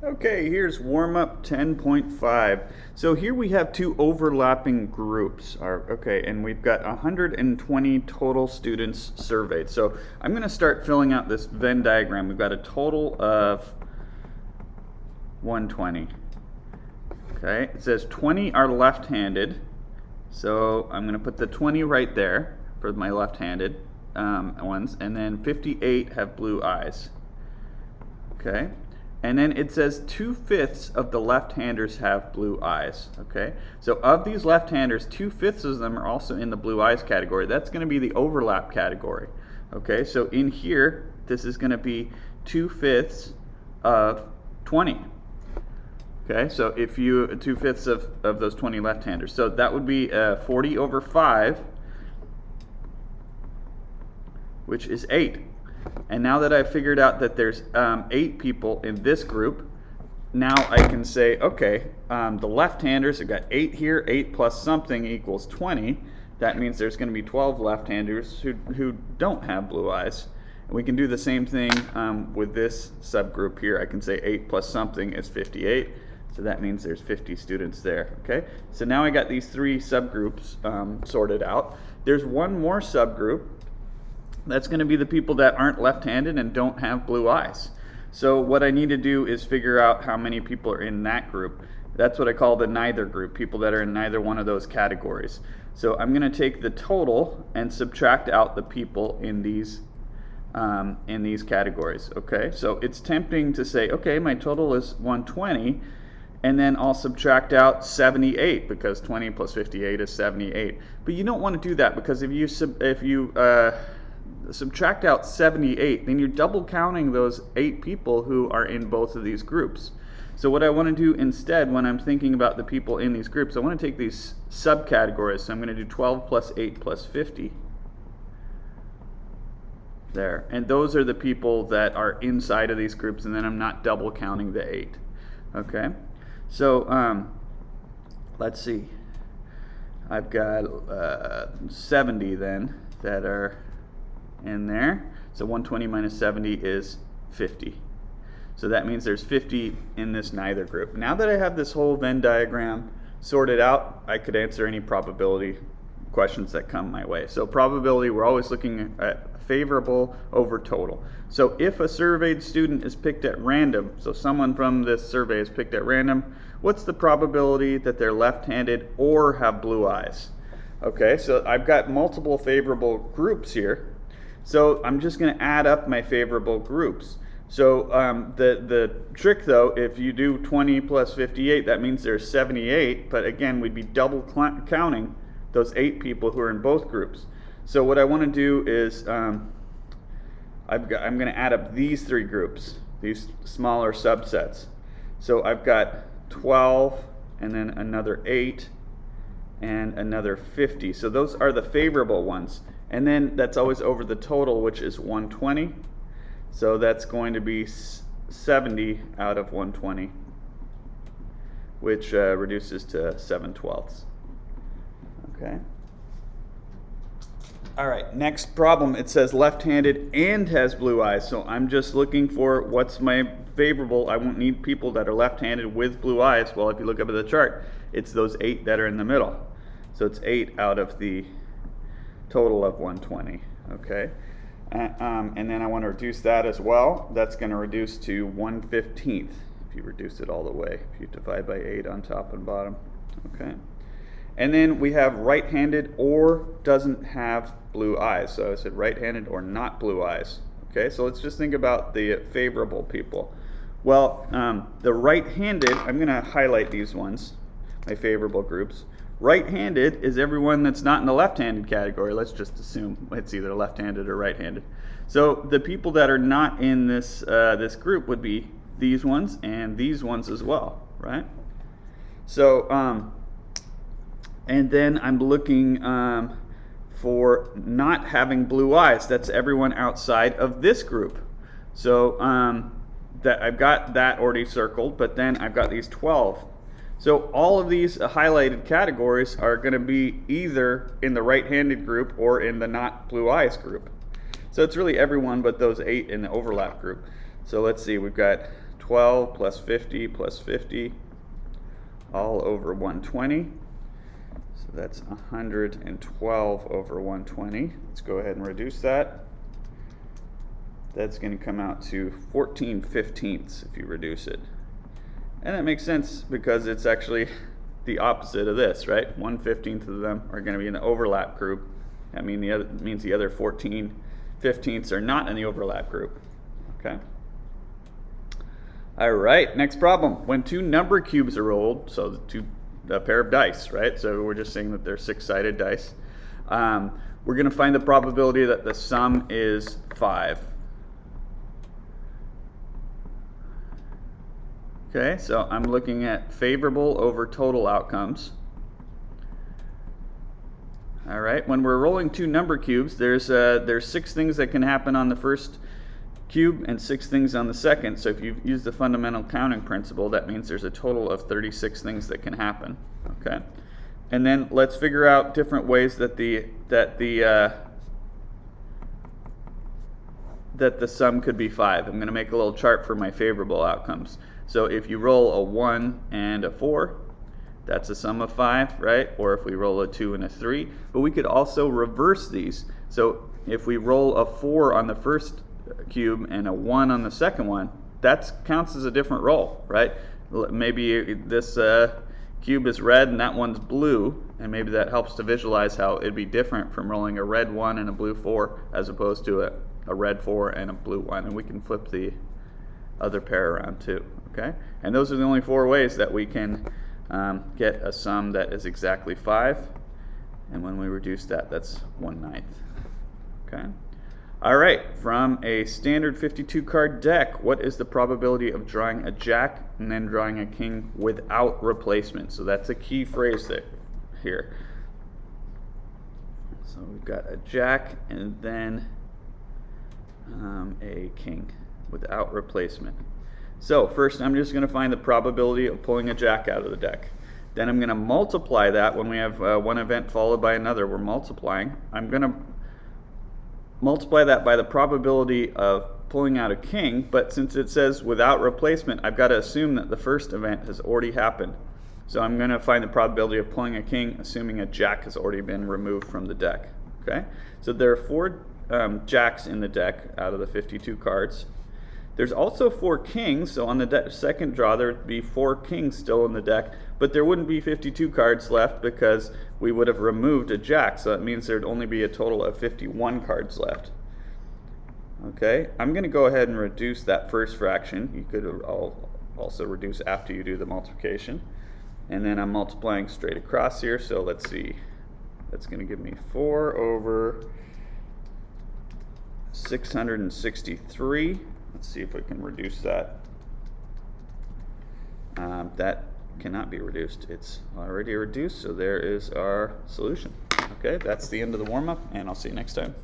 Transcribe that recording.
Okay, here's warm-up 10.5. So here we have two overlapping groups. Okay, and we've got 120 total students surveyed. So I'm going to start filling out this Venn diagram. We've got a total of 120. Okay, it says 20 are left-handed. So I'm going to put the 20 right there for my left-handed ones, and then 58 have blue eyes. Okay. And then it says 2/5 of the left-handers have blue eyes, okay? So of these left-handers, 2/5 of them are also in the blue eyes category. That's going to be the overlap category, okay? So in here, this is going to be 2/5 of 20, okay? So if you, 2/5 of those 20 left-handers. So that would be 40 over 5, which is 8. And now that I've figured out that there's 8 people in this group, now I can say, okay, the left-handers have got 8 here, 8 plus something equals 20. That means there's going to be 12 left-handers who don't have blue eyes. And we can do the same thing with this subgroup here. I can say 8 plus something is 58. So that means there's 50 students there, okay? So now I got these 3 subgroups sorted out. There's one more subgroup. That's going to be the people that aren't left-handed and don't have blue eyes. So what I need to do is figure out how many people are in that group. That's what I call the neither group, people that are in neither one of those categories. So I'm going to take the total and subtract out the people in these categories. Okay, so it's tempting to say, okay, my total is 120, and then I'll subtract out 78 because 20 plus 58 is 78. But you don't want to do that because if you subtract out 78, then you're double counting those 8 people who are in both of these groups. So what I want to do instead when I'm thinking about the people in these groups, I want to take these subcategories. So I'm going to do 12 plus 8 plus 50 there. And those are the people that are inside of these groups, and then I'm not double counting the 8. Okay, so let's see. I've got 70 then that are in there. So 120 minus 70 is 50. So that means there's 50 in this neither group. Now that I have this whole Venn diagram sorted out, I could answer any probability questions that come my way. So probability, we're always looking at favorable over total. So if a surveyed student is picked at random, so someone from this survey is picked at random, what's the probability that they're left-handed or have blue eyes? Okay, so I've got multiple favorable groups here. So I'm just going to add up my favorable groups. So the trick though, if you do 20 plus 58, that means there's 78, but again, we'd be double counting those 8 people who are in both groups. So what I want to do is I'm going to add up these 3 groups, these smaller subsets. So I've got 12 and then another 8 and another 50. So those are the favorable ones. And then that's always over the total, which is 120. So that's going to be 70 out of 120, which reduces to 7/12. Okay. All right, next problem. It says left-handed and has blue eyes. So I'm just looking for what's my favorable. I won't need people that are left-handed with blue eyes. Well, if you look up at the chart, it's those 8 that are in the middle. So it's 8 out of the total of 120, okay? And then I want to reduce that as well. That's going to reduce to 1/15 if you reduce it all the way, if you divide by 8 on top and bottom, okay? And then we have right-handed or doesn't have blue eyes. So I said right-handed or not blue eyes, okay? So let's just think about the favorable people. Well, the right-handed, I'm going to highlight these ones, my favorable groups. Right-handed is everyone that's not in the left-handed category. Let's just assume it's either left-handed or right-handed. So the people that are not in this this group would be these ones and these ones as well, right? So and then I'm looking for not having blue eyes. That's everyone outside of this group. So that I've got that already circled, but then I've got these 12. So all of these highlighted categories are going to be either in the right-handed group or in the not blue eyes group. So it's really everyone but those 8 in the overlap group. So let's see, we've got 112 plus 50 plus 50, all over 120. So that's 112 over 120. Let's go ahead and reduce that. That's going to come out to 14/15 if you reduce it. And that makes sense because it's actually the opposite of this, right? 1/15 of them are going to be in the overlap group. That means the other 14/15 are not in the overlap group. Okay. All right, next problem. When two number cubes are rolled, so a pair of dice, right? So we're just saying that they're 6-sided dice. We're going to find the probability that the sum is 5. Okay, so I'm looking at favorable over total outcomes. All right, when we're rolling two number cubes, there's 6 things that can happen on the first cube and 6 things on the second. So if you use the fundamental counting principle, that means there's a total of 36 things that can happen. Okay, and then let's figure out different ways that the sum could be 5. I'm going to make a little chart for my favorable outcomes. So if you roll a 1 and a 4, that's a sum of 5, right? Or if we roll a 2 and a 3. But we could also reverse these. So if we roll a 4 on the first cube and a 1 on the second one, that counts as a different roll, right? Maybe this cube is red and that one's blue, and maybe that helps to visualize how it'd be different from rolling a red 1 and a blue 4 as opposed to a red 4 and a blue 1. And we can flip the other pair around too. Okay, and those are the only 4 ways that we can get a sum that is exactly 5, and when we reduce that, that's 1/9. Okay, all right, from a standard 52 card deck, what is the probability of drawing a jack and then drawing a king without replacement? So that's a key phrase here. So we've got a jack and then a king without replacement. So first I'm just going to find the probability of pulling a jack out of the deck. Then I'm going to multiply that. When we have one event followed by another, we're multiplying. I'm going to multiply that by the probability of pulling out a king, but since it says without replacement, I've got to assume that the first event has already happened. So I'm going to find the probability of pulling a king assuming a jack has already been removed from the deck. Okay, so there are 4 jacks in the deck out of the 52 cards. There's also 4 kings, so on the second draw there would be 4 kings still in the deck, but there wouldn't be 52 cards left because we would have removed a jack, so that means there'd only be a total of 51 cards left. Okay, I'm going to go ahead and reduce that first fraction. You could also reduce after you do the multiplication. And then I'm multiplying straight across here, so let's see. That's going to give me 4 over 663. Let's see if we can reduce that. That cannot be reduced. It's already reduced, so there is our solution. Okay, that's the end of the warm-up, and I'll see you next time.